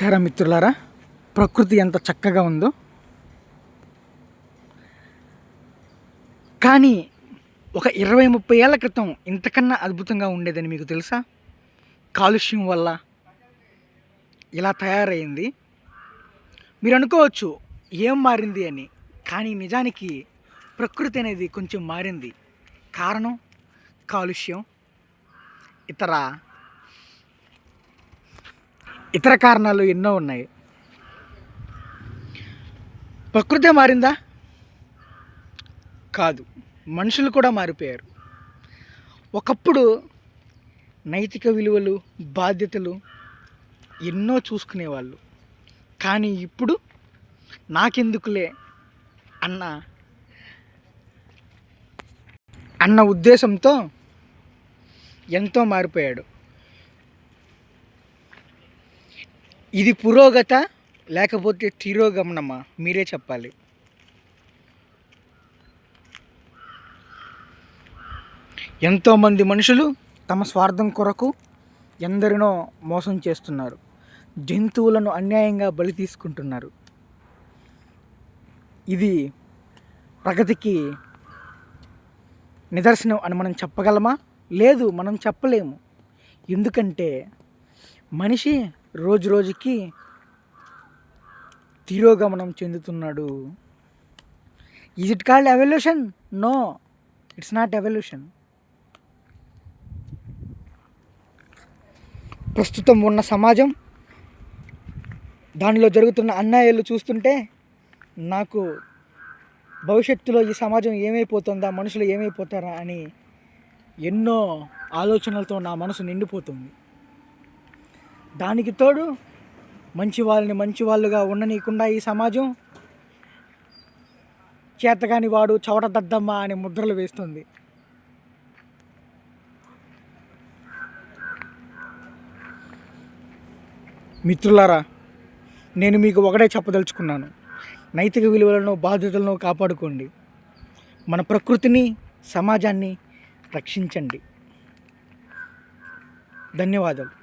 చూసారా మిత్రులారా, ప్రకృతి ఎంత చక్కగా ఉందో. కానీ ఒక 20-30 ఏళ్ల క్రితం ఇంతకన్నా అద్భుతంగా ఉండేదని మీకు తెలుసా? కాలుష్యం వల్ల ఇలా తయారైంది. మీరు అనుకోవచ్చు ఏం మారింది అని, కానీ నిజానికి ప్రకృతి అనేది కొంచెం మారింది. కారణం కాలుష్యం, ఇతర ఇతర కారణాలు ఎన్నో ఉన్నాయి. ప్రకృతే మారిందా? కాదు, మనుషులు కూడా మారిపోయారు. ఒకప్పుడు నైతిక విలువలు, బాధ్యతలు ఎన్నో చూసుకునేవాళ్ళు. కానీ ఇప్పుడు నాకెందుకులే అన్న అన్న ఉద్దేశంతో ఎంతో మారిపోయాడు. ఇది పురోగత లేకపోతే తిరోగమనమా? మీరే చెప్పాలి. ఎంతోమంది మనుషులు తమ స్వార్థం కొరకు ఎందరినో మోసం చేస్తున్నారు. జంతువులను అన్యాయంగా బలి తీసుకుంటున్నారు. ఇది ప్రగతికి నిదర్శనం అని మనం చెప్పగలమా? లేదు, మనం చెప్పలేము. ఎందుకంటే మనిషి రోజు రోజుకి తిరోగమనం చెందుతున్నాడు. Is it called evolution? No, it's not evolution. ప్రస్తుతం ఉన్న సమాజం, దానిలో జరుగుతున్న అన్యాయాలు చూస్తుంటే నాకు భవిష్యత్తులో ఈ సమాజం ఏమైపోతుందా, మనుషులు ఏమైపోతారా అని ఎన్నో ఆలోచనలతో నా మనసు నిండిపోతుంది. దానికి తోడు మంచి వాళ్ళని మంచి వాళ్ళుగా ఉండనీయకుండా ఈ సమాజం చేతగాని వాడు, చవట దద్దమ్మ అనే ముద్రలు వేస్తుంది. మిత్రులారా, నేను మీకు ఒకటే చెప్పదలుచుకున్నాను. నైతిక విలువలను, బాధ్యతలను కాపాడుకోండి. మన ప్రకృతిని, సమాజాన్ని రక్షించండి. ధన్యవాదాలు.